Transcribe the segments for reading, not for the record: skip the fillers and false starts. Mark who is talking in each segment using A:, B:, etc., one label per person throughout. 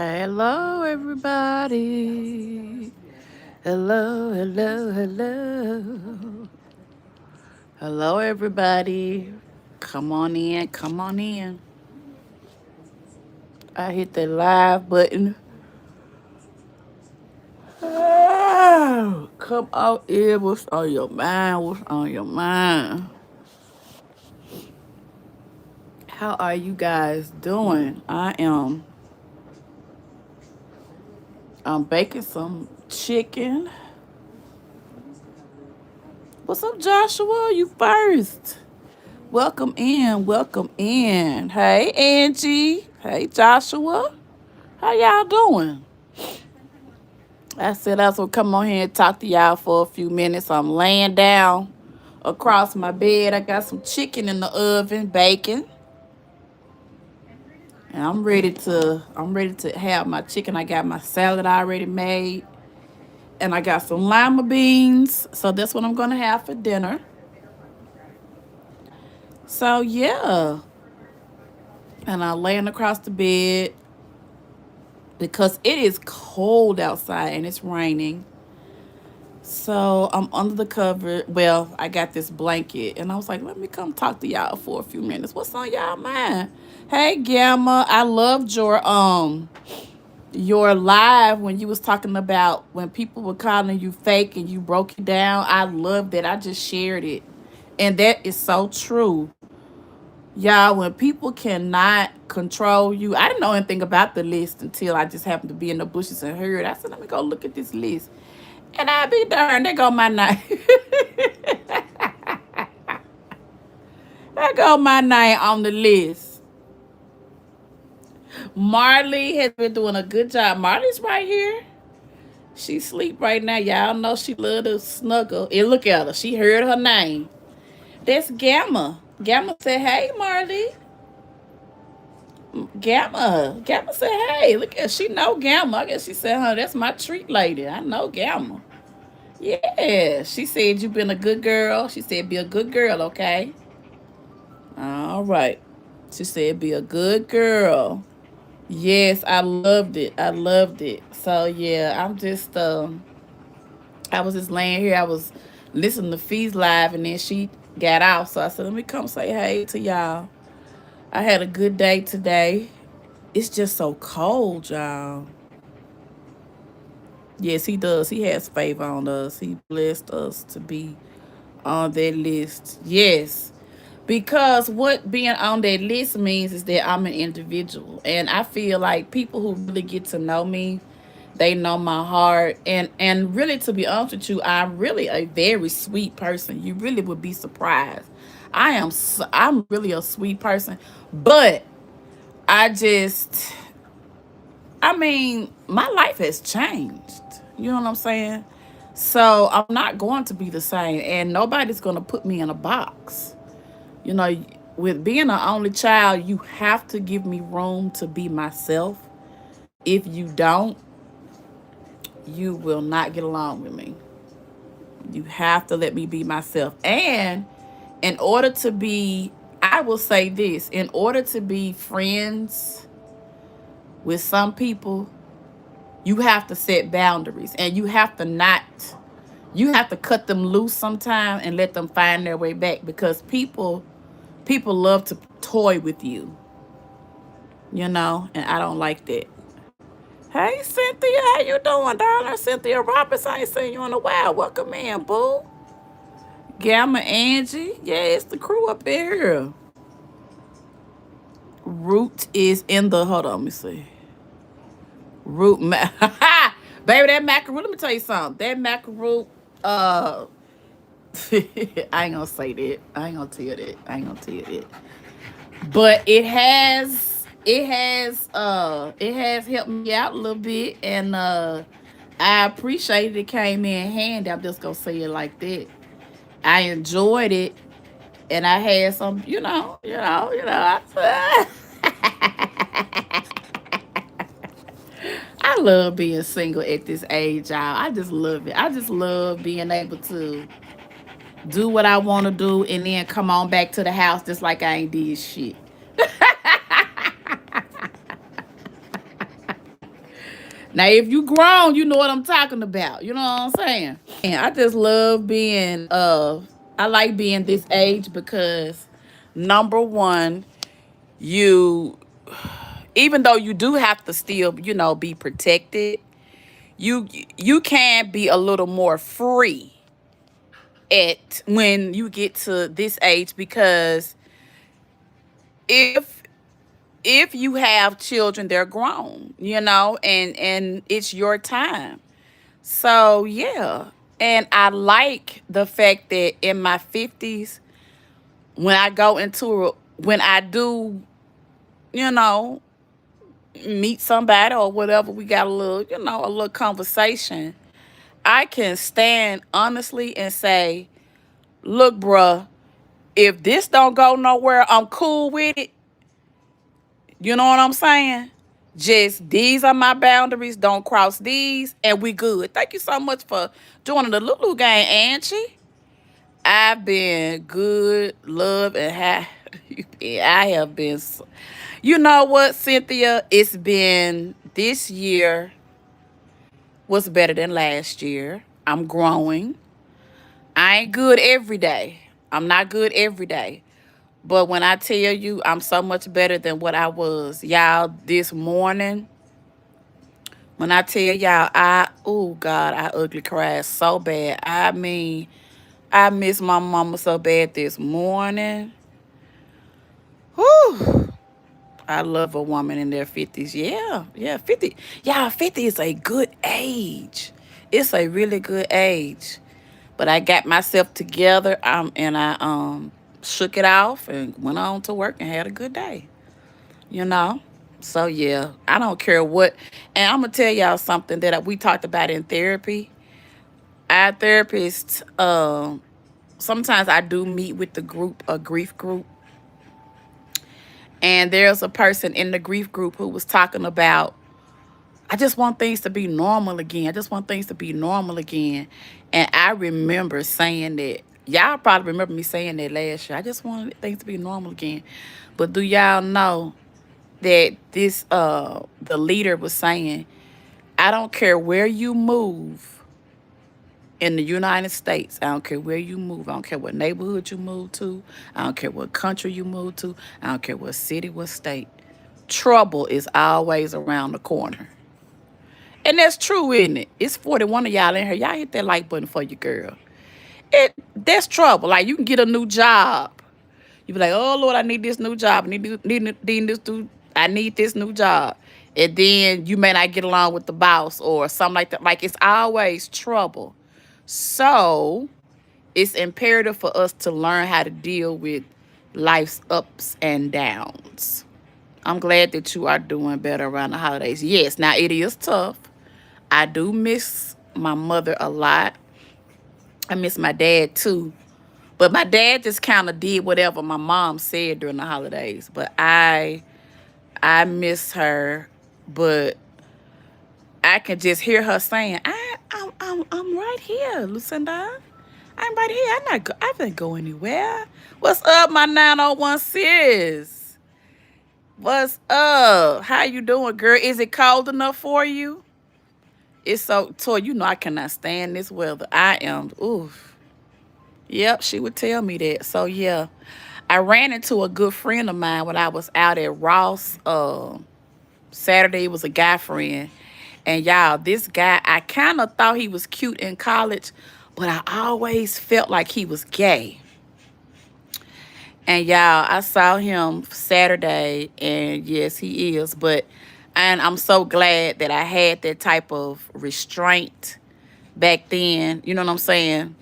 A: Hello, everybody. Hello, hello, hello. Hello, everybody. Come on in, come on in. I hit the live button. Come out here. What's on your mind? What's on your mind? How are you guys doing? I'm baking some chicken. What's up, Joshua? You first. Welcome in, welcome in. Hey, Angie. Hey, Joshua. How y'all doing? I said I was gonna come on here and talk to y'all for a few minutes. I'm laying down across my bed. I got some chicken in the oven, bacon, and I'm ready to have my chicken. I got my salad already made, and I got some lima beans. So that's what I'm gonna have for dinner. So yeah, and I'm laying across the bed because it is cold outside and it's raining. So I'm under the cover. Well, I got this blanket and I was like, let me come talk to y'all for a few minutes. What's on y'all mind? Hey Gamma, I loved your live when you was talking about when people were calling you fake and you broke it down. I loved it. I just shared it. And that is so true. Y'all, when people cannot control you, I didn't know anything about the list until I just happened to be in the bushes and heard. I said, let me go look at this list. And I be darned, there go my name. There go my name on the list. Marley has been doing a good job. Marley's right here. She sleep right now. Y'all know she love to snuggle. And look at her. She heard her name. That's Gamma. Gamma said, hey, Marley. Gamma. Gamma said, hey, look at she know Gamma. I guess she said, huh, that's my treat lady. I know Gamma. Yeah. She said you been a good girl. She said be a good girl, okay? All right. She said be a good girl. Yes, I loved it. I loved it. So yeah, I was just laying here. I was listening to Fee's live and then she got out. So I said, let me come say hey to y'all. I had a good day today. It's just so cold, y'all. Yes, he does. He has favor on us. He blessed us to be on that list. Yes. Because what being on that list means is that I'm an individual. And I feel like people who really get to know me, they know my heart. And really to be honest with you, I'm really a very sweet person. You really would be surprised. I'm really a sweet person. But I just I mean, my life has changed. You know what I'm saying? So I'm not going to be the same, and nobody's going to put me in a box. You know, with being an only child, you have to give me room to be myself. If you don't, you will not get along with me. You have to let me be myself. And in order to be, I will say this, in order to be friends with some people, you have to set boundaries and you have to cut them loose sometime and let them find their way back because people love to toy with you, and I don't like that. Hey Cynthia, how you doing, darling? Cynthia Roberts, I ain't seen you in a while. Welcome in, boo. Gamma Angie, yeah, it's the crew up here. Root is in the hold on, let me see. Root baby, that macaroon. Let me tell you something. That macaroon, uh I ain't gonna say that. I ain't gonna tell you that. I ain't gonna tell you that. But it has helped me out a little bit and I appreciated it came in handy. I'm just gonna say it like that. I enjoyed it and I had some, I love being single at this age, y'all. I just love it. I just love being able to do what I want to do and then come on back to the house just like I ain't did shit. Now, if you grown, you know what I'm talking about. You know what I'm saying? And I just love being I like being this age because number one, you even though you do have to still, be protected, you you can be a little more free at when you get to this age because if if you have children, they're grown, and it's your time. So yeah. And I like the fact that in my 50s, when I go into when I do, you know, meet somebody or whatever, we got a little conversation. I can stand honestly and say, look, bruh, if this don't go nowhere, I'm cool with it. You know what I'm saying? Just these are my boundaries. Don't cross these, and we good. Thank you so much for joining the Lulu game, Angie. I've been good, love, and happy. I have been. You know what, Cynthia? It's been this year was better than last year. I'm growing. I ain't good every day. I'm not good every day. But when I tell you I'm so much better than what I was, y'all, this morning, when I tell y'all, oh God, I ugly cried so bad. I mean, I miss my mama so bad this morning. Whew. I love a woman in their 50s. Yeah, yeah, 50. Y'all, 50 is a good age. It's a really good age. But I got myself together, and I shook it off and went on to work and had a good day. You know? So yeah, I don't care what. And I'm gonna tell y'all something that we talked about in therapy. Our therapist, sometimes I do meet with the group, a grief group, and there's a person in the grief group who was talking about, I just want things to be normal again. I just want things to be normal again. And I remember saying that. Y'all probably remember me saying that last year. I just want things to be normal again. But do y'all know that the leader was saying, I don't care where you move in the United States. I don't care where you move. I don't care what neighborhood you move to. I don't care what country you move to. I don't care what city, what state. Trouble is always around the corner. And that's true, isn't it? It's 41 of y'all in here. Y'all hit that like button for your girl. That's trouble. Like, you can get a new job. You be like, oh Lord, I need this new job. I need this new job. And then you may not get along with the boss or something like that. Like, it's always trouble. So it's imperative for us to learn how to deal with life's ups and downs. I'm glad that you are doing better around the holidays. Yes, now it is tough. I do miss my mother a lot. I miss my dad too. But my dad just kind of did whatever my mom said during the holidays. But I miss her, but I can just hear her saying, I'm right here, Lucinda. I'm right here. I didn't go anywhere. What's up, my 901 sis? What's up? How you doing, girl? Is it cold enough for you? It's so, Toy, I cannot stand this weather. I am, oof. Yep, she would tell me that. So, yeah. I ran into a good friend of mine when I was out at Ross. Saturday, it was a guy friend. And, y'all, this guy, I kind of thought he was cute in college, but I always felt like he was gay. And, y'all, I saw him Saturday, and, yes, he is. And I'm so glad that I had that type of restraint back then. You know what I'm saying?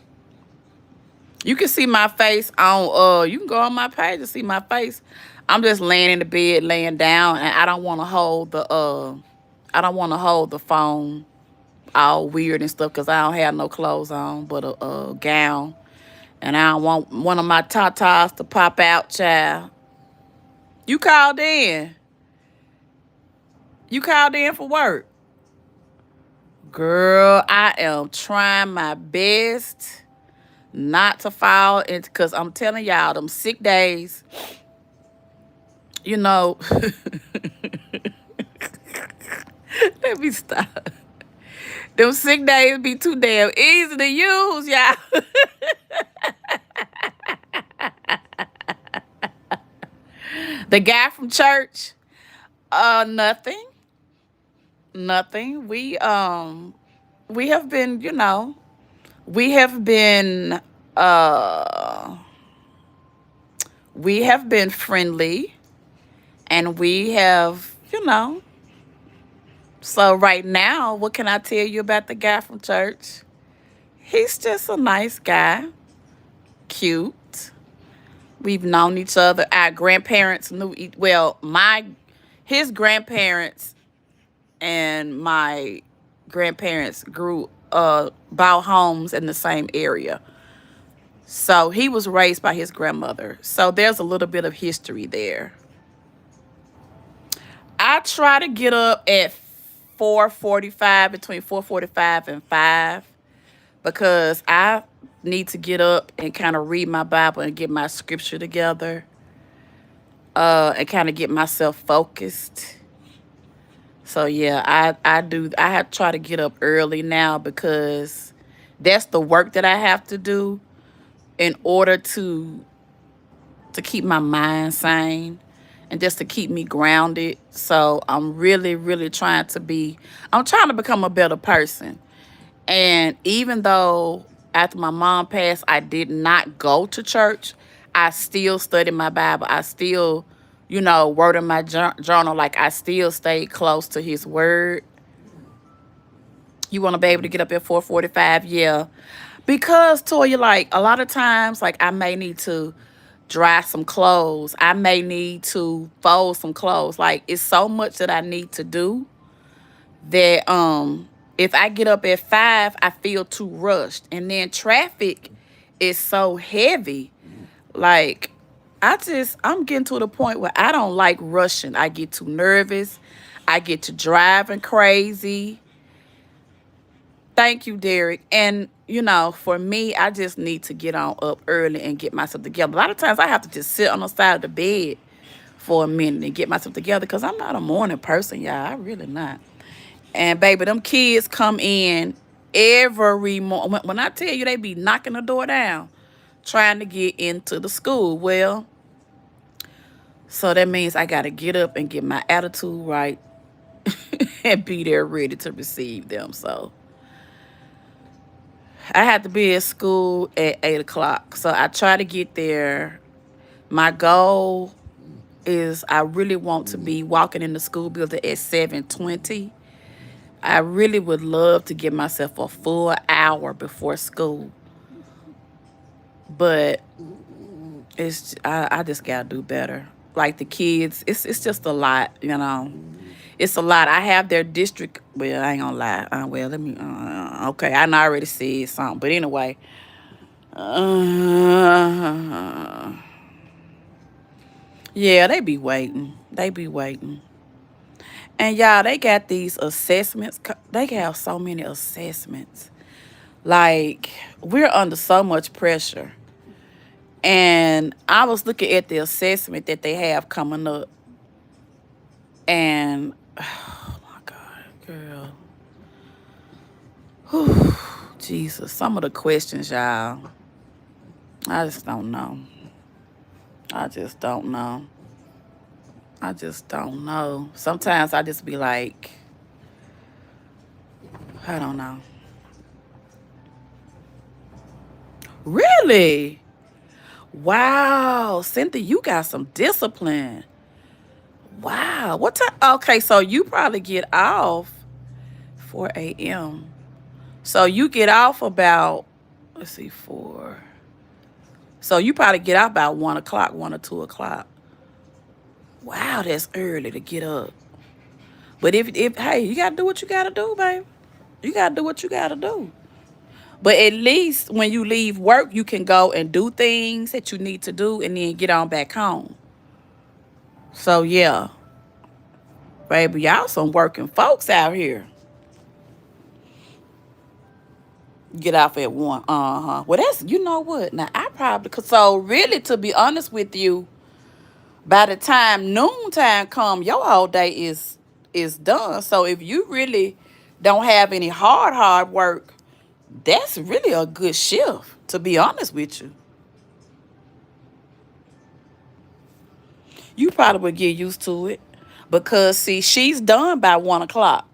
A: You can see my face on you can go on my page and see my face. I'm just laying in the bed, laying down, and I don't want to hold the phone all weird and stuff because I don't have no clothes on but a gown. And I don't want one of my tatas to pop out, child. You called in. You called in for work. Girl, I am trying my best not to fall into, because I'm telling y'all, them sick days, you know, Let me stop. Them sick days be too damn easy to use, y'all. The guy from church, nothing, nothing. We have been, we have been, uh, we have been friendly, and we have, So right now, what can I tell you about the guy from church? He's just a nice guy, cute. We've known each other. Our grandparents knew, well, his grandparents and my grandparents bought homes in the same area. So he was raised by his grandmother. So there's a little bit of history there. I try to get up at 4:45, between 4:45 and 5, because I need to get up and kind of read my Bible and get my scripture together, and kind of get myself focused. So yeah, I have to try to get up early now because that's the work that I have to do in order to keep my mind sane and just to keep me grounded. So I'm really, really I'm trying to become a better person. And even though after my mom passed, I did not go to church, I still studied my Bible. I still, wrote in my journal. Like, I still stayed close to his word. You want to be able to get up at 4:45? Yeah. Because, Toya, like, a lot of times, like, I may need to dry some clothes. I may need to fold some clothes. Like, it's so much that I need to do that if I get up at 5, I feel too rushed. And then traffic is so heavy. Like, I'm getting to the point where I don't like rushing. I get too nervous. I get to driving crazy. Thank you, Derek. And, for me, I just need to get on up early and get myself together. A lot of times I have to just sit on the side of the bed for a minute and get myself together because I'm not a morning person, y'all. I really not. And, baby, them kids come in every morning. When I tell you they be knocking the door down trying to get into the school. Well, so that means I got to get up and get my attitude right and be there ready to receive them. So I had to be at school at 8 o'clock. So I try to get there. My goal is I really want to be walking in the school building at 7:20. I really would love to give myself a full hour before school. But I just gotta do better. Like the kids, it's just a lot. It's a lot. I have their district. Well, I ain't gonna lie. Well, let me. Okay, I know I already said something, but anyway. Uh, yeah, they be waiting. They be waiting. And y'all, they got these assessments. They have so many assessments. Like, we're under so much pressure. And I was looking at the assessment that they have coming up. And, oh my God, girl. Whew, Jesus. Some of the questions, y'all, I just don't know. I just don't know. I just don't know. Sometimes I just be like, I don't know. Really? Wow. Cynthia, you got some discipline. Wow. What time? Okay, so you probably get off 4 a.m. So you get off about, let's see, 4. So you probably get out about 1 o'clock, 1 or 2 o'clock. Wow, that's early to get up. But if hey, you gotta do what you gotta do, babe. You gotta do what you gotta do. But at least when you leave work, you can go and do things that you need to do and then get on back home. So yeah, baby, y'all some working folks out here. Get off at 1. Uh-huh. Well, that's, you know what? Now, I probably could. So, really, to be honest with you, by the time noontime come, your whole day is is done. So if you really don't have any hard work, that's really a good shift, to be honest with you. You probably would get used to it because, see, she's done by 1 o'clock.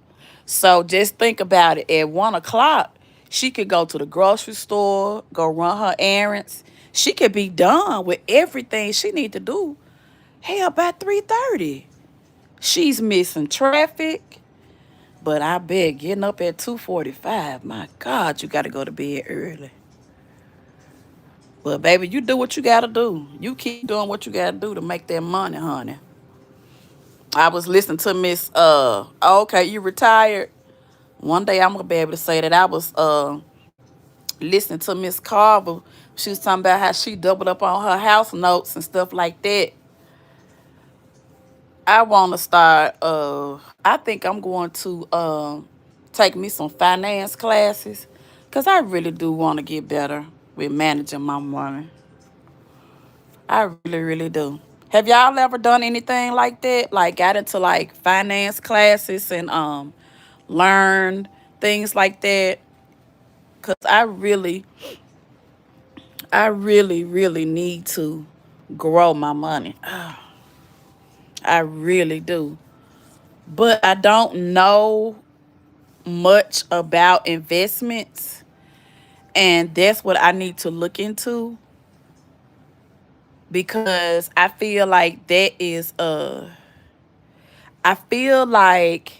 A: So just think about it. At 1 o'clock, she could go to the grocery store, go run her errands. She could be done with everything she need to do. Hell, by 3:30. She's missing traffic. But I bet getting up at 2:45, my God, you got to go to bed early. But baby, you do what you got to do. You keep doing what you got to do to make that money, honey. I was listening to Miss okay, you retired. One day I'm gonna be able to say that I was listening to Miss Carver. She was talking about how she doubled up on her house notes and stuff like that. I wanna start I think I'm going to take me some finance classes. Cause I really do wanna get better with managing my money. I really, really do. Have y'all ever done anything like that? Like got into like finance classes and learned things like that? Cause I really need to grow my money. I really do. But I don't know much about investments, and that's what I need to look into because I feel like that is I feel like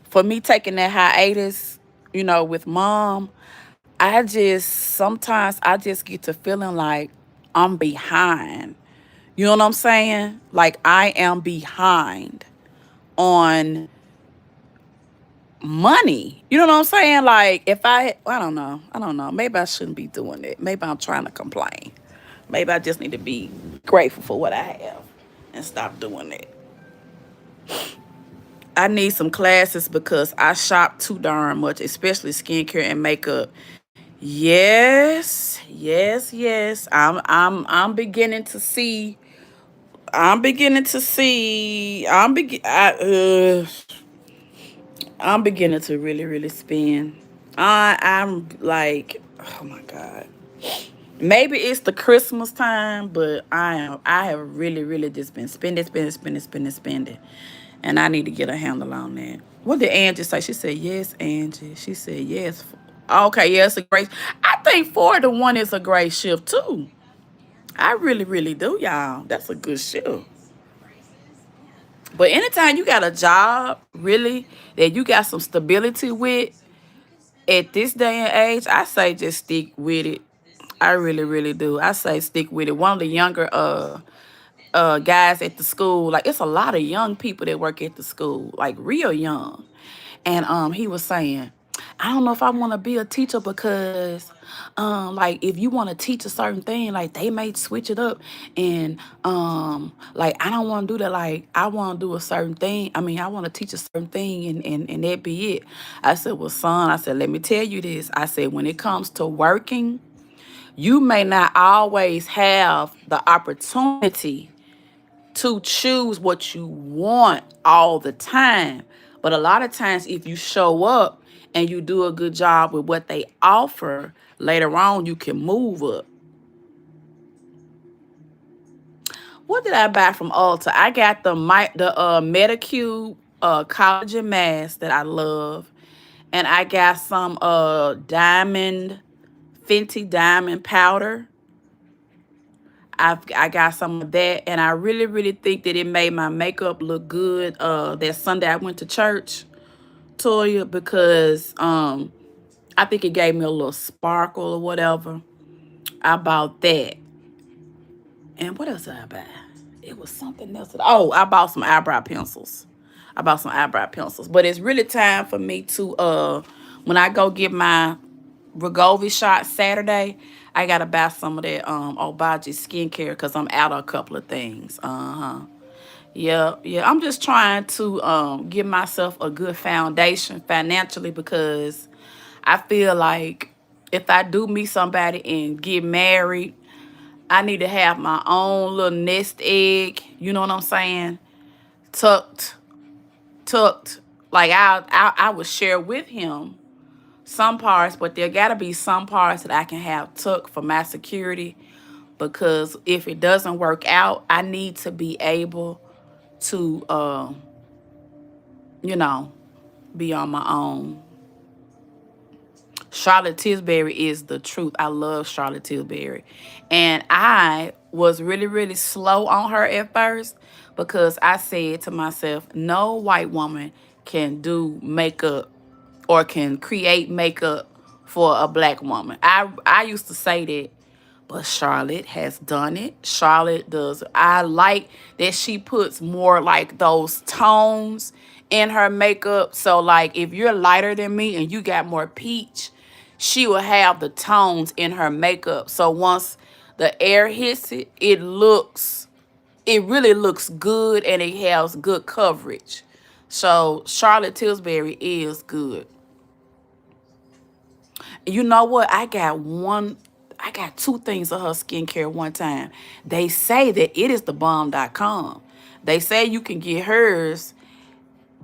A: for me taking that hiatus, with mom, I just sometimes I just get to feeling like I'm behind. You know what I'm saying? Like I am behind on money. You know what I'm saying? Like if I don't know. I don't know. Maybe I shouldn't be doing it. Maybe I'm trying to complain. Maybe I just need to be grateful for what I have and stop doing it. I need some classes because I shop too darn much, especially skincare and makeup. Yes, yes, yes. I'm beginning to see. I'm beginning to see. I'm beginning to really, really spend. I'm like, oh my God. Maybe it's the Christmas time, but I have really, really just been spending. And I need to get a handle on that. What did Angie say? She said, yes, Angie. She said, yes. Okay, yeah, it's a great. I think 4 to 1 is a great shift too. I really, really do, y'all. That's a good shift. But anytime you got a job, really, that you got some stability with, at this day and age, I say just stick with it. I really, really do. I say stick with it. One of the younger guys at the school, like it's a lot of young people that work at the school, like real young. And he was saying, I don't know if I want to be a teacher because like if you want to teach a certain thing, like they may switch it up and like I don't want to do that. Like I want to do a certain thing. I mean, I want to teach a certain thing and that be it. I said, well, son, I said, let me tell you this. I said, when it comes to working, you may not always have the opportunity to choose what you want all the time. But a lot of times, if you show up and you do a good job with what they offer, later on you can move up. What did I buy from Ulta? I got the Medicube collagen mask that I love, and I got some diamond Fenty diamond powder. I got some of that, and I really, really think that it made my makeup look good. That Sunday I went to church, Toya, because I think it gave me a little sparkle or whatever. I bought that, and what else did I buy? It was something else. Oh, I bought some eyebrow pencils. I bought some eyebrow pencils, but it's really time for me to when I go get my Wegovy shot Saturday, I gotta buy some of that Obagi skincare because I'm out of a couple of things. Yeah, yeah. I'm just trying to give myself a good foundation financially because I feel like if I do meet somebody and get married, I need to have my own little nest egg. You know what I'm saying? Tucked tucked. Like I would share with him some parts, but there gotta be some parts that I can have tucked for my security, because if it doesn't work out, I need to be able to you know, be on my own. Charlotte Tisbury is the truth. I love Charlotte Tisbury. And I was really, really slow on her at first, because I said to myself, no white woman can do makeup or can create makeup for a black woman. I used to say that, but Charlotte has done it. Charlotte does. I like that she puts more like those tones in her makeup. So like if you're lighter than me and you got more peach, she will have the tones in her makeup. So once the air hits it, it really looks good, and it has good coverage. So Charlotte Tilbury is good. You know what? I got two things of her skincare one time. They say that it is the bomb.com. They say you can get hers,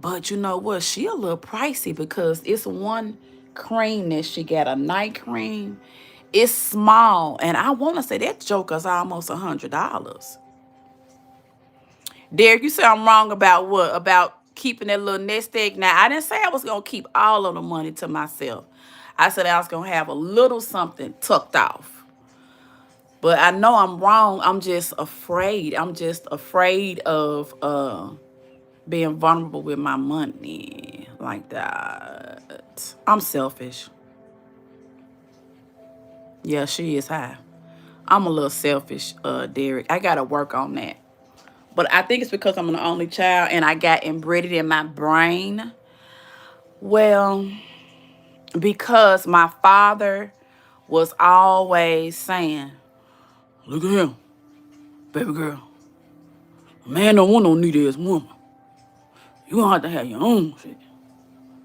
A: but you know what? She a little pricey, because it's one cream that she got, a night cream. It's small, and I want to say that joker's almost $100. Derek, you say I'm wrong about what? About keeping that little nest egg? Now, I didn't say I was going to keep all of the money to myself. I said I was going to have a little something tucked off. But I know I'm wrong. I'm just afraid. I'm just afraid of being vulnerable with my money like that. I'm selfish. Yeah, she is high. I'm a little selfish, Derek. I got to work on that. But I think it's because I'm an only child and I got embedded in my brain. Well, because my father was always saying, look at him, baby girl. A man don't want no needy ass woman. You gonna have to have your own shit.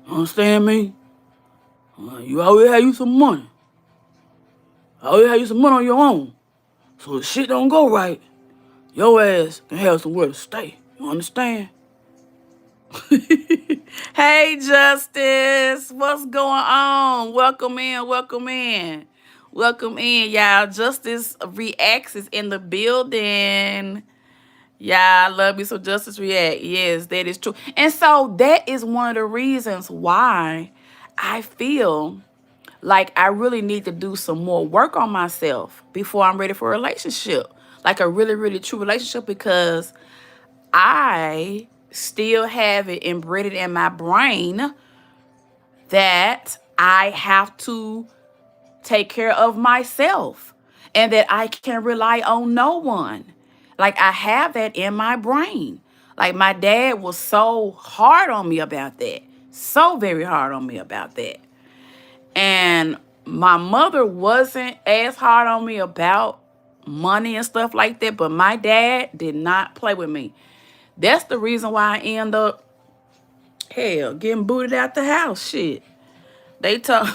A: You understand me? You always have you some money. Always have you some money on your own. So if shit don't go right, your ass can have somewhere to stay. You understand? Hey, Justice. What's going on? Welcome in. Welcome in. Welcome in, y'all. Justice Reacts is in the building. Yeah, I love you. So Justice React. Yes, that is true. And so that is one of the reasons why I feel like I really need to do some more work on myself before I'm ready for a relationship. Like a really, really true relationship, because I still have it embedded in my brain that I have to take care of myself and that I can rely on no one. Like I have that in my brain. Like my dad was so hard on me about that. So very hard on me about that. And my mother wasn't as hard on me about money and stuff like that, but my dad did not play with me. That's the reason why I end up, hell, getting booted out the house. Shit. They told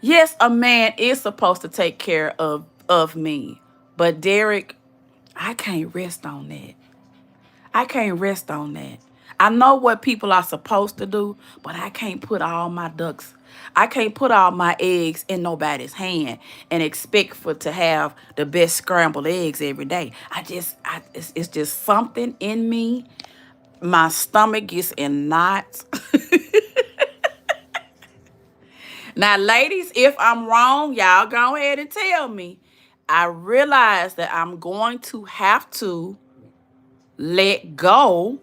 A: yes, a man is supposed to take care of me. But Derek, I can't rest on that. I can't rest on that. I know what people are supposed to do, but I can't put all my ducks. I can't put all my eggs in nobody's hand and expect for to have the best scrambled eggs every day. It's just something in me. My stomach gets in knots. Now, ladies, if I'm wrong, y'all go ahead and tell me. I realize that I'm going to have to let go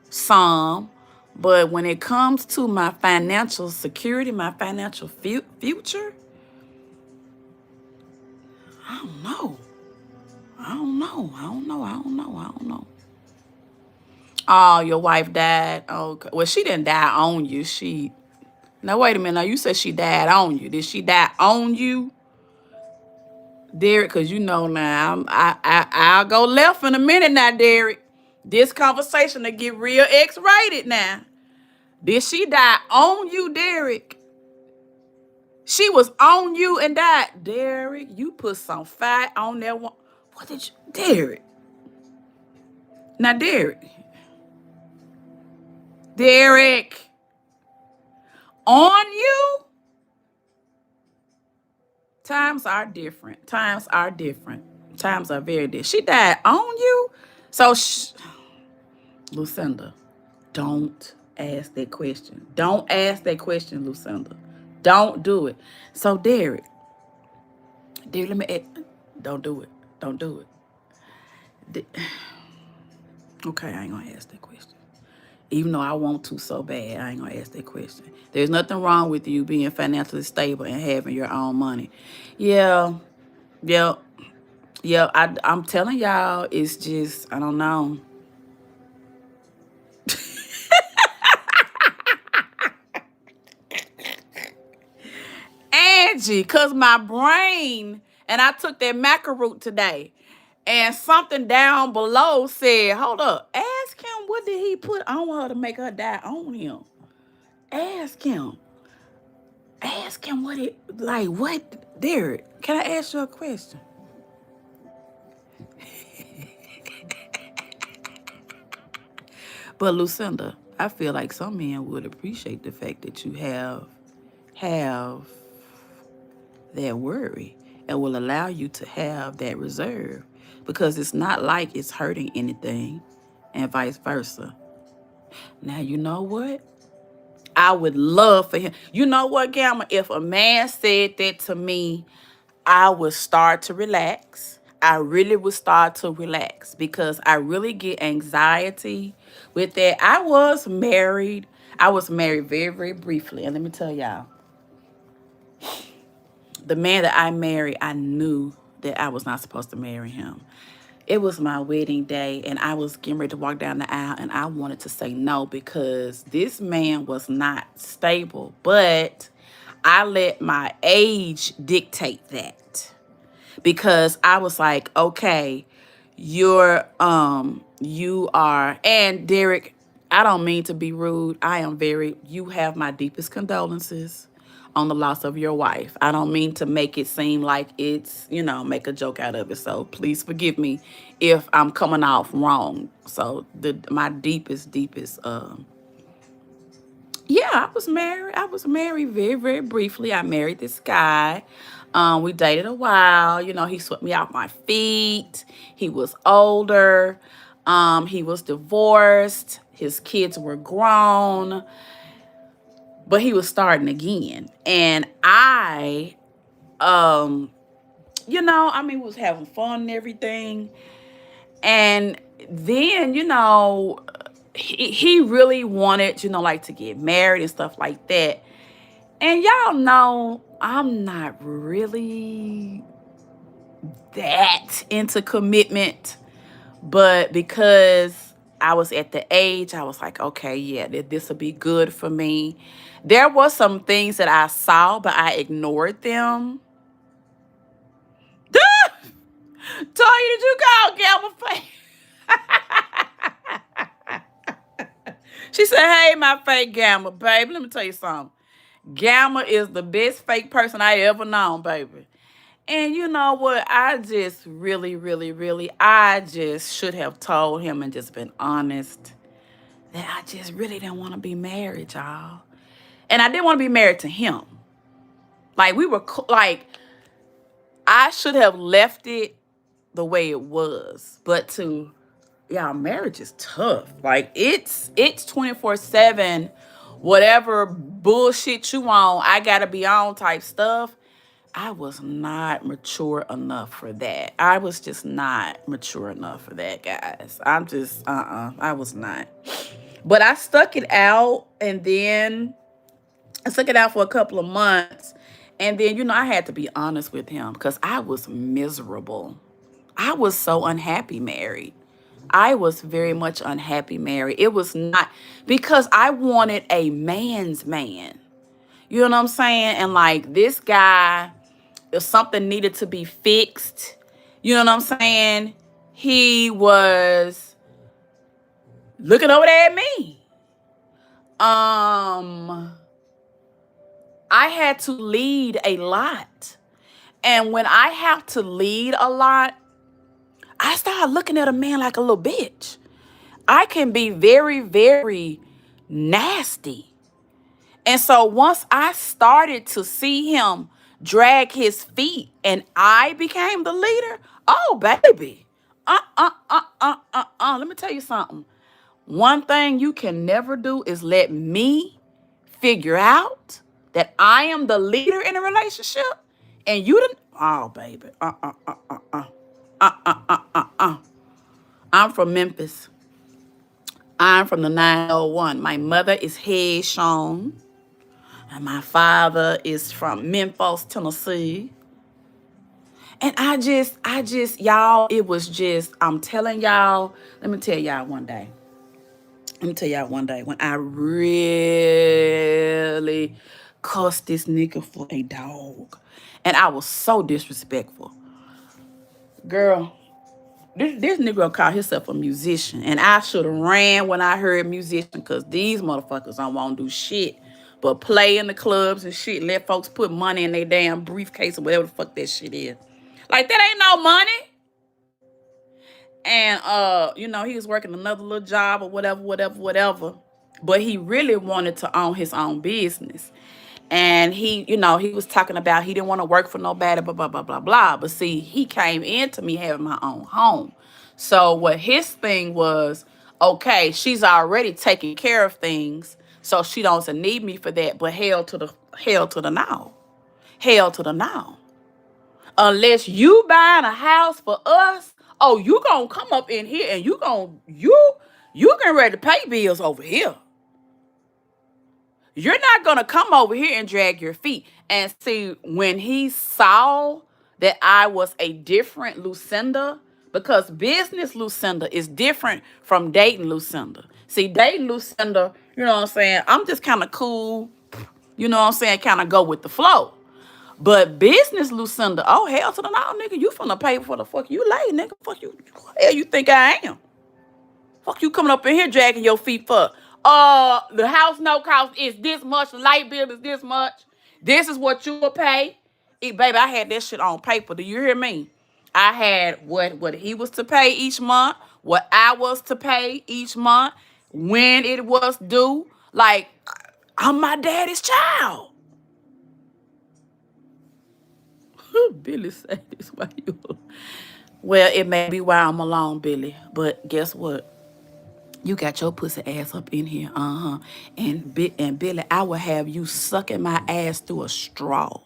A: some, but when it comes to my financial security, my financial future, I don't know. I don't know. I don't know. I don't know. I don't know. Oh, your wife died. Okay. Well, she didn't die on you. Now wait a minute. Now you said she died on you. Did she die on you, Derek? Cause you know now I'll go left in a minute now, Derek. This conversation to get real X-rated now. Did she die on you, Derek? She was on you and died. Derek, you put some fat on that one. What did you, Derek? Now, Derek, on you, times are different. Times are different. Times are very different. She died on you. So, Lucinda, don't ask that question. Don't ask that question, Lucinda. Don't do it. So, Derek, let me ask. Don't do it. Don't do it. Okay, I ain't gonna ask that question. Even though I want to so bad, I ain't gonna ask that question. There's nothing wrong with you being financially stable and having your own money. Yeah, yeah, yeah. I'm telling y'all, it's just I don't know. Angie, cause my brain and I took that macaroot today, and something down below said, "Hold up, ask him what did he put on her to make her die on him? Ask him, ask him what it like. What, Derek? Can I ask you a question?" But Lucinda, I feel like some men would appreciate the fact that you have that worry and will allow you to have that reserve because it's not like it's hurting anything and vice versa. Now, you know what? I would love for him. You know what, Gamma? If a man said that to me, I would start to relax. I really would start to relax because I really get anxiety with that. I was married. I was married very, very briefly. And let me tell y'all, the man that I married, I knew that I was not supposed to marry him. It was my wedding day, and I was getting ready to walk down the aisle, and I wanted to say no because this man was not stable. But I let my age dictate that because I was like, okay, you are, and Derek, I don't mean to be rude. You have my deepest condolences on the loss of your wife. I don't mean to make it seem like it's, make a joke out of it. So please forgive me if I'm coming off wrong. So my deepest yeah, I was married. I was married very, very briefly. I married this guy. We dated a while. He swept me off my feet. He was older. He was divorced. His kids were grown, but he was starting again. And um, we was having fun and everything. And then, he really wanted, like to get married and stuff like that. And y'all know I'm not really that into commitment, but because I was at the age, I was like, okay, yeah, this will be good for me. There was some things that I saw, but I ignored them. Toya, did you call Gamma Face? She said, hey, my fake Gamma, baby. Let me tell you something. Gamma is the best fake person I ever known, baby. And you know what? I just really, really, really, I just should have told him and just been honest that I just really didn't want to be married, y'all. And I didn't want to be married to him. Like, like, I should have left it the way it was. But y'all, marriage is tough. Like, it's 24/7, whatever bullshit you on, I gotta be on type stuff. I was not mature enough for that. I was just not mature enough for that, guys. I'm just, I was not. But I stuck it out, and then I stuck it out for a couple of months. And then, I had to be honest with him because I was miserable. I was so unhappy married. I was very much unhappy married. It was not because I wanted a man's man. You know what I'm saying? And like this guy, if something needed to be fixed, you know what I'm saying? He was looking over there at me. I had to lead a lot. And when I have to lead a lot, I started looking at a man like a little bitch. I can be very, very nasty. And so once I started to see him drag his feet and I became the leader, oh, baby. Let me tell you something. One thing you can never do is let me figure out that I am the leader in a relationship and you didn't. Oh, baby. I'm from Memphis. I'm from the 901. My mother is Haitian, and my father is from Memphis, Tennessee. And y'all, it was just, I'm telling y'all, let me tell y'all one day. Let me tell y'all one day when I really cussed this nigga for a dog. And I was so disrespectful. Girl, this nigga call himself a musician. And I should have ran when I heard musician because these motherfuckers don't want to do shit but play in the clubs and shit. Let folks put money in their damn briefcase or whatever the fuck that shit is. Like, that ain't no money. And he was working another little job or whatever. But he really wanted to own his own business. And he was talking about he didn't want to work for nobody, blah, blah, blah, blah, blah. But see, he came into me having my own home. So what his thing was, okay, she's already taking care of things, so she doesn't need me for that. But hell to the now. Hell to the now. Unless you buying a house for us, oh, you gonna come up in here and you getting ready to pay bills over here. You're not gonna come over here and drag your feet. And see, when he saw that I was a different Lucinda, because business Lucinda is different from dating Lucinda. See, dating Lucinda, you know what I'm saying? I'm just kind of cool, you know what I'm saying? Kind of go with the flow. But business Lucinda, oh, hell to the no, nigga. You finna pay for the fuck you lay, nigga. Fuck you. Who the hell you think I am? Fuck you coming up in here dragging your feet for? The house no cost is this much. The light bill is this much. This is what you will pay. Baby, I had that shit on paper. Do you hear me? I had what he was to pay each month, what I was to pay each month, when it was due. Like, I'm my daddy's child. Billy say this why you. Well, it may be why I'm alone, Billy. But guess what? You got your pussy ass up in here, and Billy, I will have you sucking my ass through a straw,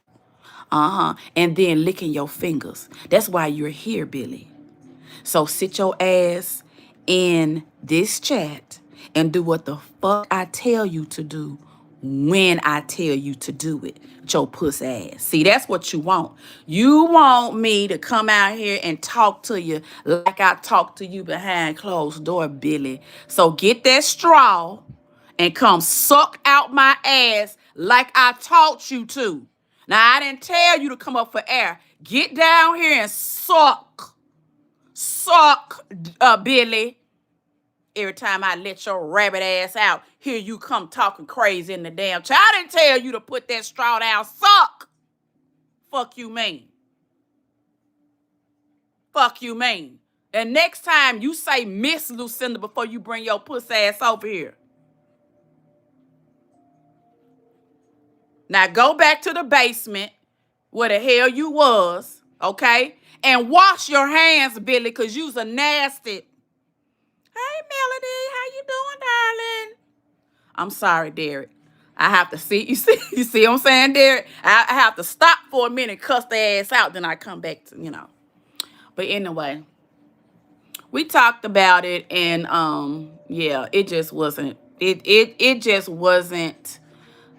A: and then licking your fingers. That's why you're here, Billy. So sit your ass in this chat and do what the fuck I tell you to do when I tell you to do it. Your puss ass. See, that's what you want. You want me to come out here and talk to you like I talk to you behind closed door, Billy. So get that straw and come suck out my ass like I taught you to. Now, I didn't tell you to come up for air. Get down here and suck. Suck, Billy. Every time I let your rabbit ass out, here you come talking crazy in the damn chair. I didn't tell you to put that straw down. Suck. Fuck you mean. Fuck you mean. And next time you say Miss Lucinda before you bring your puss ass over here. Now go back to the basement where the hell you was, okay? And wash your hands, Billy, because you's a nasty. Hey, Melody, how you doing, darling? I'm sorry, Derek. I have to see, you see what I'm saying, Derek? I have to stop for a minute, cuss their ass out, then I come back to. But anyway, we talked about it, and yeah, it just wasn't, it just wasn't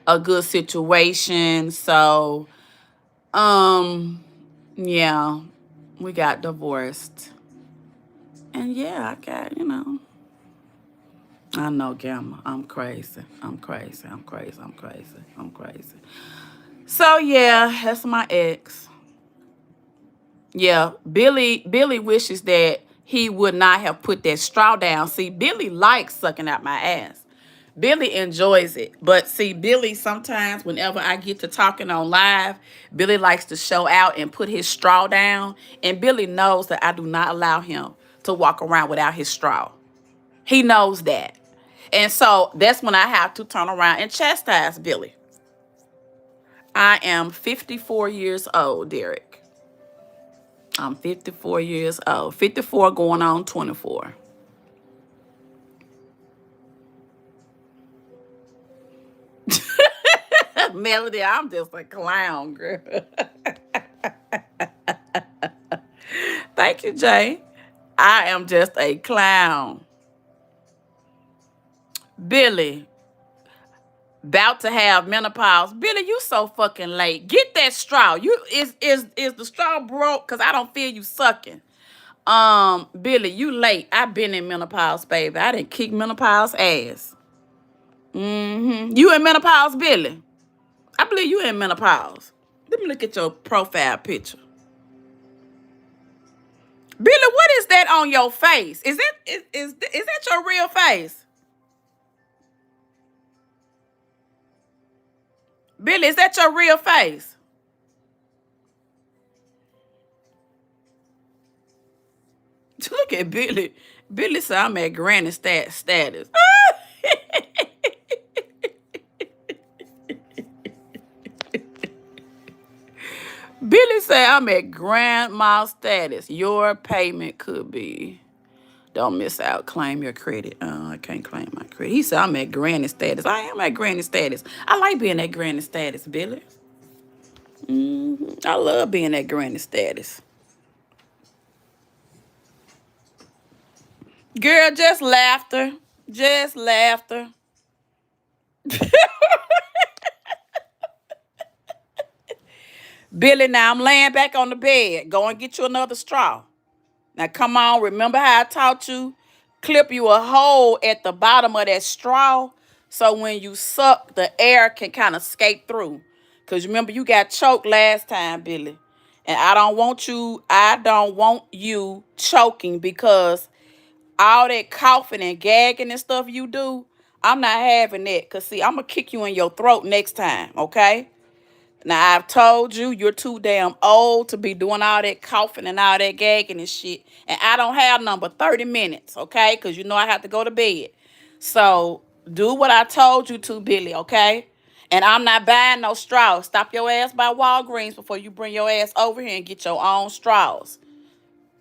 A: a good situation. So, yeah, we got divorced. And yeah, I know, Gamma. I'm crazy. I'm crazy. I'm crazy. I'm crazy. I'm crazy. So yeah, that's my ex. Yeah, Billy wishes that he would not have put that straw down. See, Billy likes sucking out my ass. Billy enjoys it. But see, Billy, sometimes whenever I get to talking on live, Billy likes to show out and put his straw down. And Billy knows that I do not allow him to walk around without his straw. He knows that. And so that's when I have to turn around and chastise Billy. I am 54 years old, Derek. I'm 54 years old. 54 going on 24. Melody, I'm just a clown, girl. Thank you, Jay. I am just a clown. Billy, about to have menopause. Billy, you so fucking late. Get that straw. You is the straw broke? Cause I don't feel you sucking. Billy, you late. I been in menopause, baby. I didn't kick menopause ass. You in menopause, Billy? I believe you in menopause. Let me look at your profile picture. Billy, what is that on your face? Is that your real face? Billy, is that your real face? Look at Billy. Billy said I'm at granny status. Billy said I'm at grandma status. Your payment could be. Don't miss out. Claim your credit. I can't claim my credit. He said I'm at granny status. I am at granny status. I like being at granny status, Billy. I love being at granny status. Girl, just laughter. Just laughter. Billy, now I'm laying back on the bed. Go and get you another straw. Now come on, remember how I taught you? Clip you a hole at the bottom of that straw so when you suck, the air can kind of escape through. Because remember, you got choked last time, Billy. And I don't want you choking because all that coughing and gagging and stuff you do, I'm not having that. Because, see, I'm going to kick you in your throat next time, okay? Now, I've told you you're too damn old to be doing all that coughing and all that gagging and shit. And I don't have number 30 minutes, okay? Because you know I have to go to bed. So, do what I told you to, Billy, okay? And I'm not buying no straws. Stop your ass by Walgreens before you bring your ass over here and get your own straws.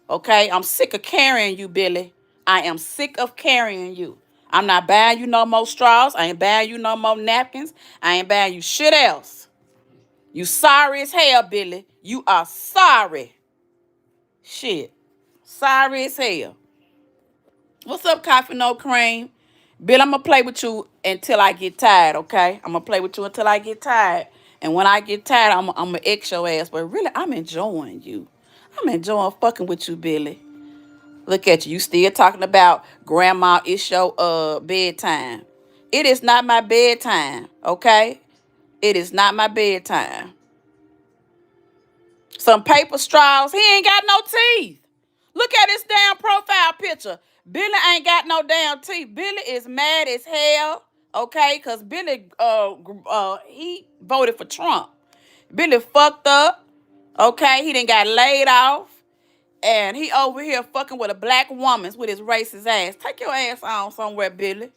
A: Okay? I'm sick of carrying you, Billy. I am sick of carrying you. I'm not buying you no more straws. I ain't buying you no more napkins. I ain't buying you shit else. You sorry as hell, Billy. You are sorry. Shit. Sorry as hell. What's up, Coffee No Cream? Bill, I'm going to play with you until I get tired, okay? I'm going to play with you until I get tired. And when I get tired, I'm going to X your ass. But really, I'm enjoying you. I'm enjoying fucking with you, Billy. Look at you. You still talking about grandma, it's your bedtime. It is not my bedtime, okay? It is not my bedtime. Some paper straws. He ain't got no teeth. Look at his damn profile picture. Billy ain't got no damn teeth. Billy is mad as hell, okay? Because Billy, he voted for Trump. Billy fucked up, okay? He done got laid off. And he over here fucking with a black woman with his racist ass. Take your ass on somewhere, Billy.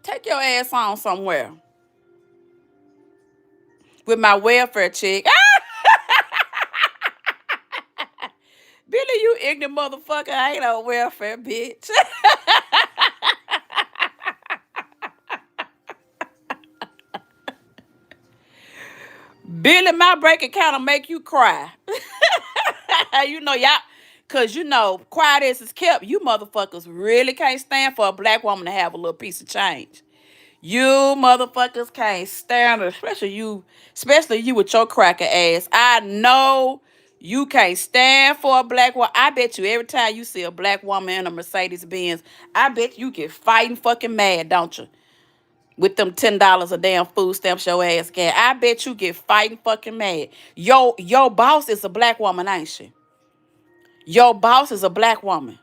A: Take your ass on somewhere. With my welfare check. Billy, you ignorant motherfucker. I ain't on welfare, bitch. Billy, my break account will make you cry. You know, y'all, because you know, quiet as is kept, you motherfuckers really can't stand for a black woman to have a little piece of change. You motherfuckers can't stand it, especially you with your cracker ass. I know you can't stand for a black woman. I bet you every time you see a black woman in a Mercedes Benz, I bet you get fighting fucking mad, don't you? With them $10 a damn food stamps your ass get. I bet you get fighting fucking mad. Your boss is a black woman, ain't she? Your boss is a black woman.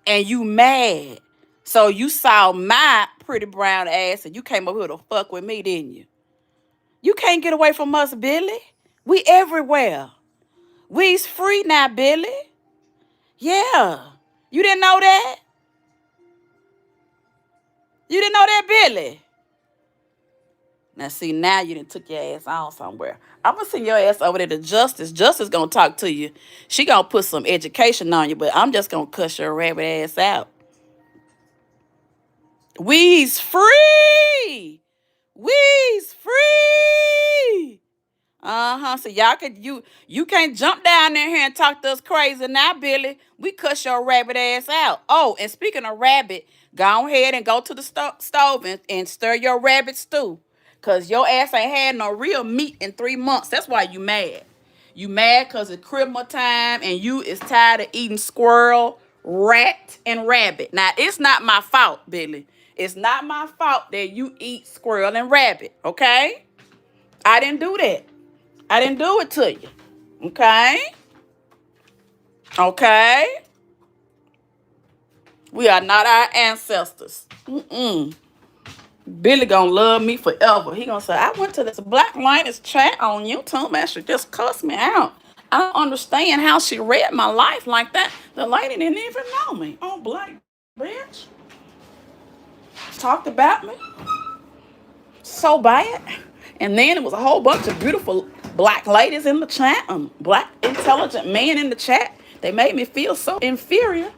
A: And you mad. So you saw my pretty brown ass and you came over here to fuck with me, didn't you? You can't get away from us, Billy. We everywhere. We's free now, Billy. Yeah. You didn't know that? You didn't know that, Billy? Now, see, now you done took your ass on somewhere. I'm going to send your ass over there to Justice. Justice going to talk to you. She going to put some education on you, but I'm just going to cuss your rabbit ass out. We's free. We's free. So y'all could you can't jump down there here and talk to us crazy now, Billy. We cuss your rabbit ass out. Oh, and speaking of rabbit, go ahead and go to the stove and stir your rabbit stew. Cause your ass ain't had no real meat in 3 months. That's why you mad. You mad cause it's Christmas time and you is tired of eating squirrel, rat, and rabbit. Now it's not my fault, Billy. It's not my fault that you eat squirrel and rabbit, okay? I didn't do that. I didn't do it to you. Okay? Okay? We are not our ancestors. Billy gonna love me forever. He gonna say, I went to this Black Linus chat on YouTube and she just cussed me out. I don't understand how she read my life like that. The lady didn't even know me. Oh, black bitch. Talked about me so bad. And then it was a whole bunch of beautiful black ladies in the chat, black intelligent men in the chat. They made me feel so inferior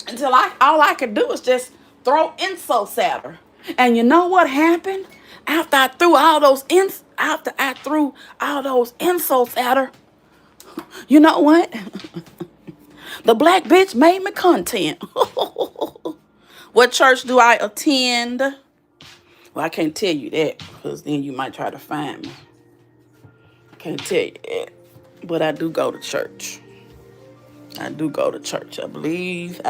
A: until all I could do was just throw insults at her. And you know what happened? After I threw all those insults at her, you know what? The black bitch made me content. What church do I attend? Well, I can't tell you that because then you might try to find me. I can't tell you that. But I do go to church. I do go to church. I believe.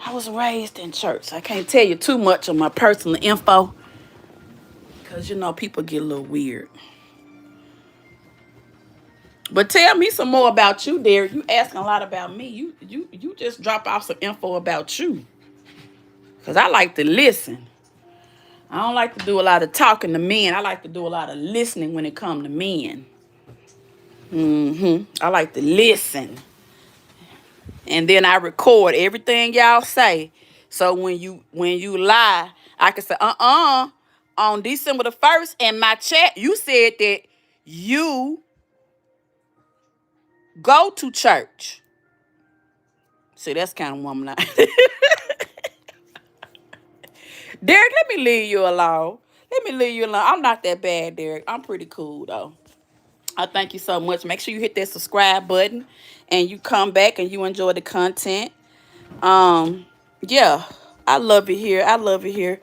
A: I was raised in church. I can't tell you too much of my personal info because, people get a little weird. But tell me some more about you, Derek. You asking a lot about me. You just drop off some info about you. Because I like to listen. I don't like to do a lot of talking to men. I like to do a lot of listening when it comes to men. I like to listen. And then I record everything y'all say. So when you lie, I can say, on December the 1st in my chat, you said that you go to church. See, that's kind of woman. Derek, let me leave you alone. I'm not that bad, Derek. I'm pretty cool, though. I thank you so much. Make sure you hit that subscribe button and you come back and you enjoy the content. Yeah, I love it here. I love it here.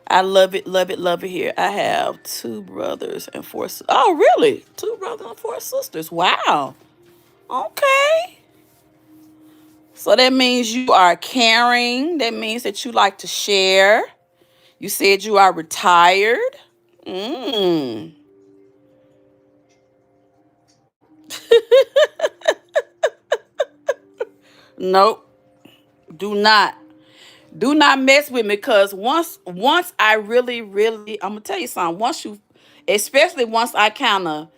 A: I love it, love it, love it here. I have 2 brothers and 4 sisters. Oh, really? 2 brothers and 4 sisters. Wow. Okay. So that means you are caring. That means that you like to share. You said you are retired. Nope. Do not. Do not mess with me because once I really, I'm gonna tell you something. Especially once I kind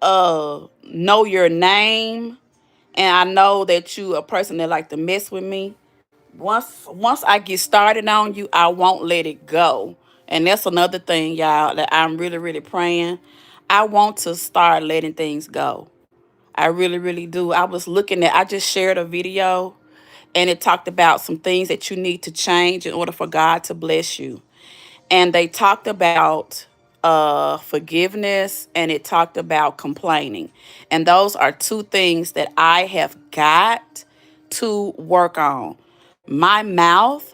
A: of know your name and I know that you a person that like to mess with me. Once I get started on you, I won't let it go. And that's another thing, y'all, that I'm really praying. I want to start letting things go. I really do. I just shared a video and it talked about some things that you need to change in order for God to bless you. And they talked about forgiveness and it talked about complaining. And those are 2 things that I have got to work on. My mouth,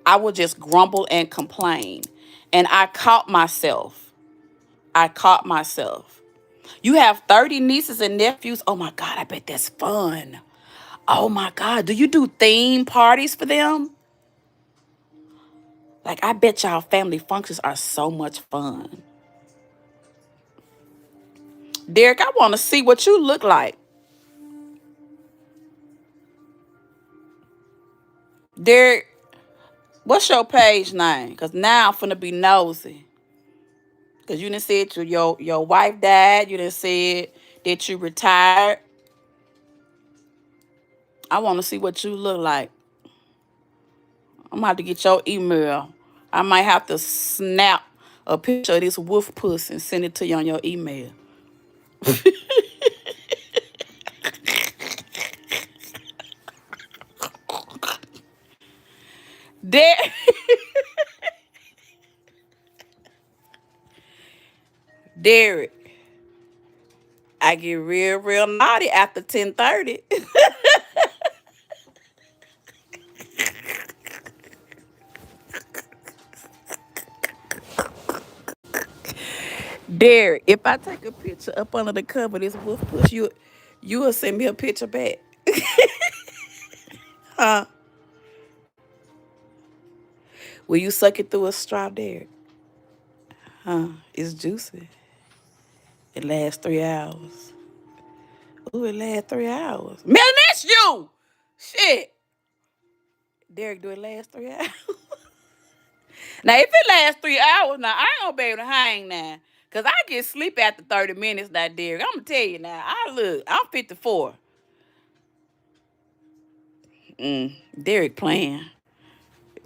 A: I will just grumble and complain. And I caught myself. You have 30 nieces and nephews. Oh my God, I bet that's fun. Oh my God, do you do theme parties for them? Like, I bet y'all family functions are so much fun. Derek, I want to see what you look like. Derek, what's your page name? Because now I'm finna be nosy. Because you done said your wife died. You done said that you retired. I want to see what you look like. I'm gonna have to get your email. I might have to snap a picture of this wolf puss and send it to you on your email. There, Derek, I get real, real naughty after 10:30. Derek, if I take a picture up under the cover of this wolf puss, you will send me a picture back. Huh? Will you suck it through a straw, Derek? Huh? It's juicy. It lasts 3 hours. Ooh, it lasts 3 hours. Man, that's you! Shit. Derek, do it last 3 hours? Now, if it lasts 3 hours, now I ain't gonna be able to hang now. Cause I get sleep after 30 minutes now, Derek. I'm gonna tell you now. I'm 54. Derek playing.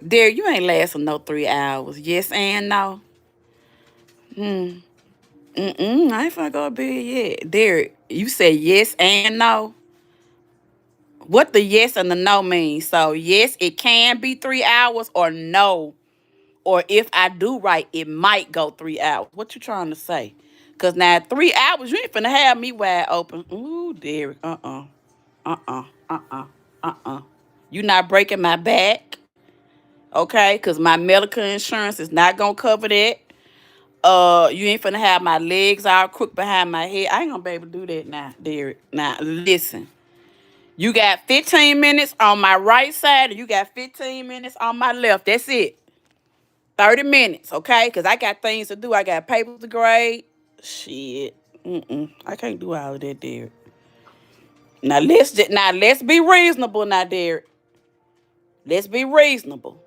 A: Derek, you ain't lasting no 3 hours. Yes and no. I ain't finna go to bed yet. Derek, you say yes and no. What the yes and the no mean? So yes, it can be 3 hours, or no. Or if I do right, it might go 3 hours. What you trying to say? Cause now 3 hours, you ain't finna have me wide open. Ooh, Derek. Uh-uh. You not breaking my back, okay? Cause my medical insurance is not gonna cover that. You ain't finna have my legs all crooked behind my head. I ain't gonna be able to do that now, Derek. Now listen. You got 15 minutes on my right side, and you got 15 minutes on my left. That's it. 30 minutes, okay? Because I got things to do. I got papers to grade. Shit. I can't do all of that, Derek. Now let's be reasonable now, Derek. Let's be reasonable.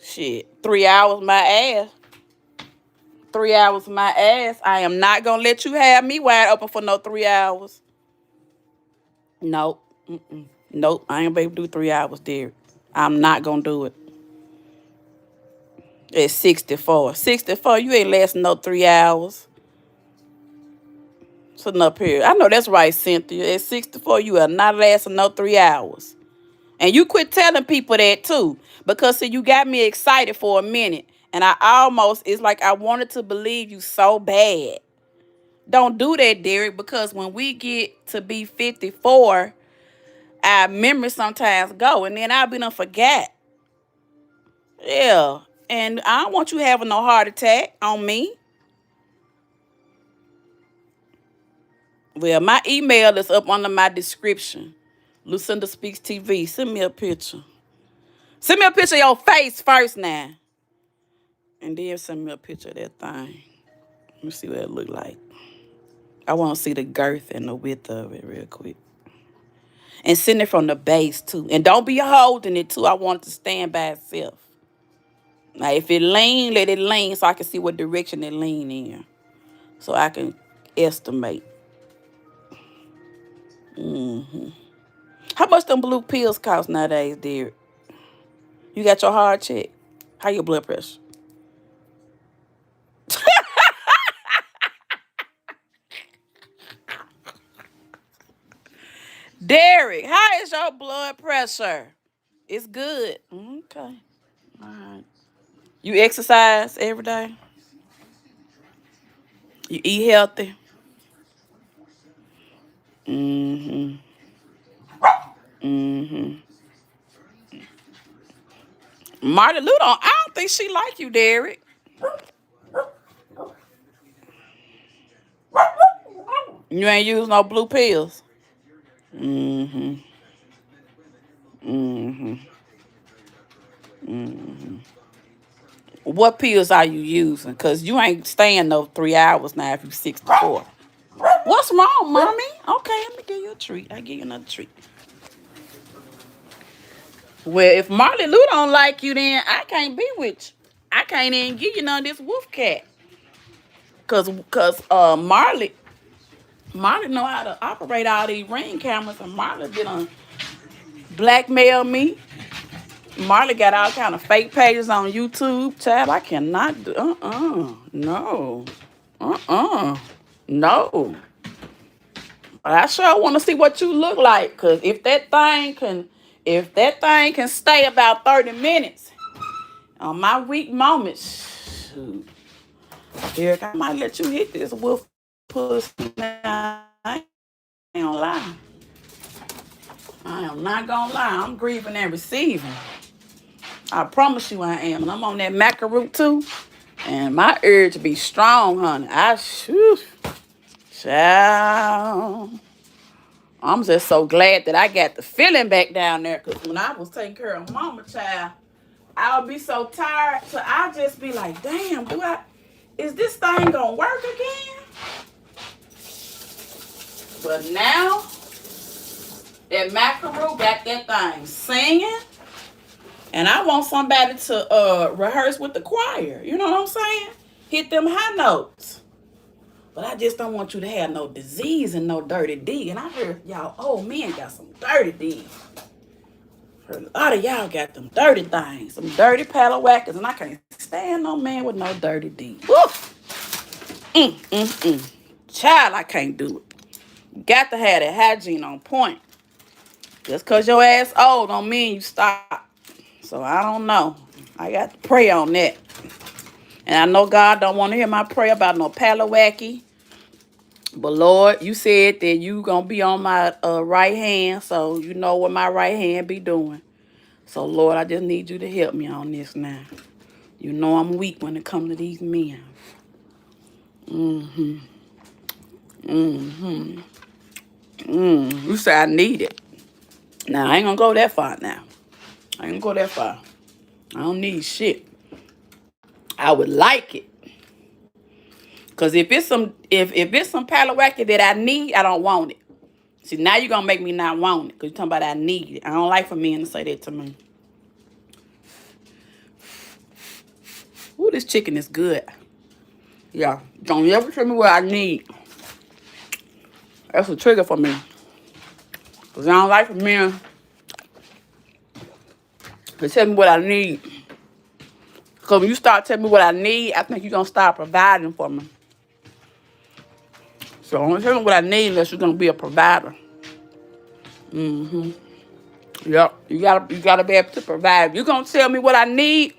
A: Shit. 3 hours my ass. 3 hours my ass. I am not gonna let you have me wide open for no 3 hours. Nope. Nope. I ain't gonna be able to do 3 hours, Derek. I'm not gonna do it. It's 64. 64, you ain't lasting no 3 hours. Sitting up here. I know that's right, Cynthia. At 64, you are not lasting no 3 hours. And you quit telling people that too. Because see, you got me excited for a minute. And it's like I wanted to believe you so bad. Don't do that, Derek, because when we get to be 54, our memory sometimes go. And then I'll be done forget. Yeah. And I don't want you having no heart attack on me. Well, my email is up under my description. Lucinda Speaks TV. Send me a picture. Send me a picture of your face first now. And then send me a picture of that thing. Let me see what it look like. I want to see the girth and the width of it real quick. And send it from the base too. And don't be holding it too. I want it to stand by itself. Now, if it lean, let it lean so I can see what direction it lean in. So I can estimate. How much them blue pills cost nowadays, dear? You got your heart checked? How your blood pressure? Derek, how is your blood pressure? It's good. Okay. All right. You exercise every day? You eat healthy? Mm-hmm. Mm-hmm. Marty Lou I don't think she like you, Derek. You ain't use no blue pills. Mm-hmm. Mm-hmm. What pills are you using? Because you ain't staying no 3 hours now if you 64. What's wrong, mommy? Okay, let me give you a treat. I give you another treat. Well, if Marley Lou don't like you, then I can't be with you. I can't even give you none of this wolf cat. Cause Marley know how to operate all these ring cameras, and Marley done blackmail me. Marley got all kind of fake pages on YouTube. Child, I cannot do. No. No. But I sure want to see what you look like. Cause if that thing can stay about 30 minutes on my weak moments, shoot, Eric, I might let you hit this wolf pussy now. I ain't gonna lie. I am not gonna lie. I'm grieving and receiving. I promise you I am. And I'm on that macaroon too. And my urge to be strong, honey. Child. I'm just so glad that I got the feeling back down there. Because when I was taking care of mama, child, I would be so tired. So I'd just be like, damn, is this thing going to work again? But now, that macaroon got that thing singing. And I want somebody to rehearse with the choir. You know what I'm saying? Hit them high notes. But I just don't want you to have no disease and no dirty D. And I heard y'all old men got some dirty D. Heard a lot of y'all got them dirty things. Some dirty paddle whackers. And I can't stand no man with no dirty D. Woof. Child, I can't do it. Got to have that hygiene on point. Just because your ass old don't mean you stop. So I don't know. I got to pray on that. And I know God don't want to hear my prayer about no Palawacky. But Lord, you said that you going to be on my right hand. So you know what my right hand be doing. So Lord, I just need you to help me on this now. You know I'm weak when it comes to these men. You say I need it. Now, I ain't going to go that far now. I ain't going to go that far. I don't need shit. I would like it. Because if it's some Palawacky that I need, I don't want it. See, now you're going to make me not want it. Because you're talking about I need it. I don't like for men to say that to me. Ooh, this chicken is good. Yeah. Don't ever tell me what I need. That's a trigger for me. Because I don't like for men to tell me what I need. Because when you start telling me what I need, I think you're going to start providing for me. So don't tell me what I need unless you're going to be a provider. Yep. You gotta be able to provide. If you're going to tell me what I need,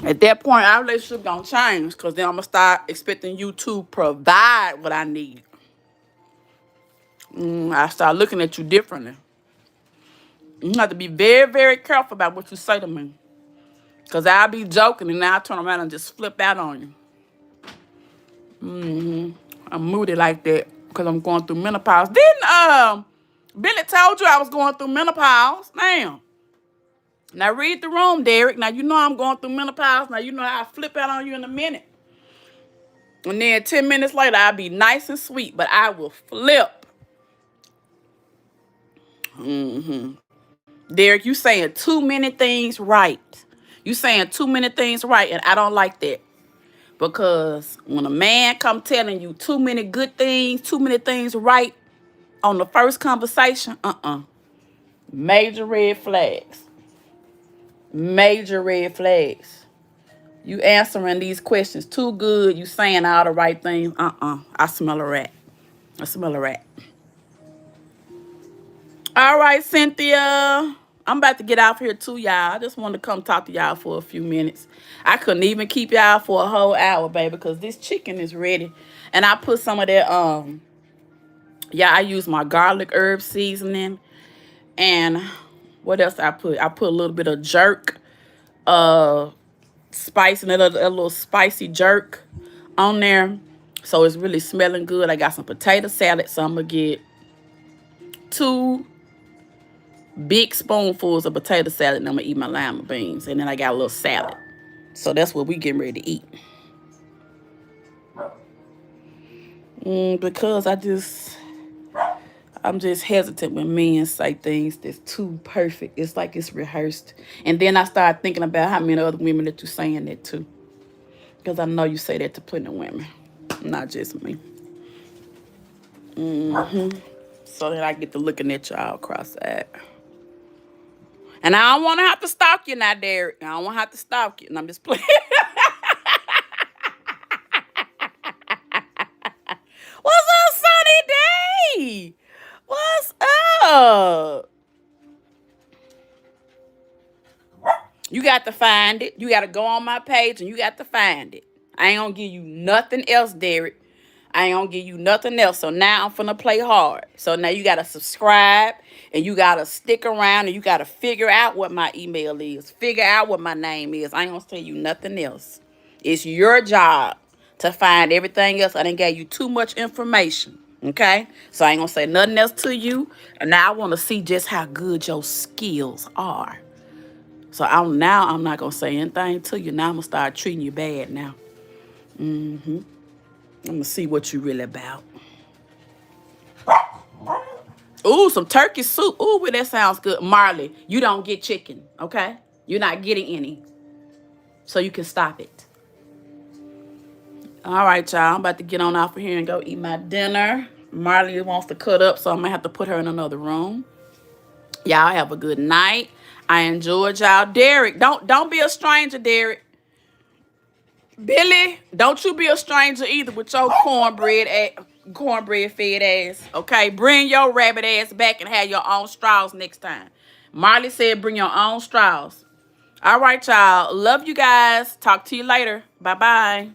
A: at that point, our relationship going to change. Because then I'm going to start expecting you to provide what I need. I start looking at you differently. You have to be very, very careful about what you say to me. Because I'll be joking and then I'll turn around and just flip out on you. I'm moody like that because I'm going through menopause. Didn't Billy told you I was going through menopause? Damn. Now read the room, Derek. Now you know I'm going through menopause. Now you know I'll flip out on you in a minute. And then 10 minutes later, I'll be nice and sweet, but I will flip. Derek, you saying too many things right. You saying too many things right, and I don't like that. Because when a man come telling you too many good things, too many things right on the first conversation, major red flags. Major red flags. You answering these questions too good. You saying all the right things. I smell a rat. I smell a rat. All right, Cynthia. I'm about to get out here too, y'all. I just wanted to come talk to y'all for a few minutes. I couldn't even keep y'all for a whole hour, baby, because this chicken is ready. And I put some of that, I use my garlic herb seasoning. And what else I put? I put a little bit of jerk, spice, and a little spicy jerk on there. So it's really smelling good. I got some potato salad, so I'm going to get 2 big spoonfuls of potato salad, and I'm going to eat my lima beans. And then I got a little salad. So that's what we getting ready to eat. Because I'm just hesitant when men say things that's too perfect. It's like it's rehearsed. And then I start thinking about how many other women that you saying that to. Because I know you say that to plenty of women. Not just me. So then I get to looking at y'all cross-eyed. And I don't want to have to stalk you now, Derek. I don't want to have to stalk you. And I'm just playing. What's up, Sunny Day? What's up? You got to find it. You got to go on my page and you got to find it. I ain't gonna give you nothing else, Derek. I ain't gonna give you nothing else. So now I'm finna play hard. So now you gotta subscribe and you gotta stick around and you gotta figure out what my email is. Figure out what my name is. I ain't gonna tell you nothing else. It's your job to find everything else. I done gave you too much information. Okay? So I ain't gonna say nothing else to you. And now I wanna see just how good your skills are. So I'm not gonna say anything to you. Now I'm gonna start treating you bad now. I'm gonna see what you really about. Ooh, some turkey soup. Ooh, well, that sounds good. Marley, you don't get chicken, okay? You're not getting any. So you can stop it. All right, y'all. I'm about to get on off of here and go eat my dinner. Marley wants to cut up, so I'm gonna have to put her in another room. Y'all have a good night. I enjoyed y'all. Derek, don't be a stranger, Derek. Billy, don't you be a stranger either with your cornbread fed ass. Okay, bring your rabbit ass back and have your own straws next time. Marley said bring your own straws. All right, y'all. Love you guys. Talk to you later. Bye-bye.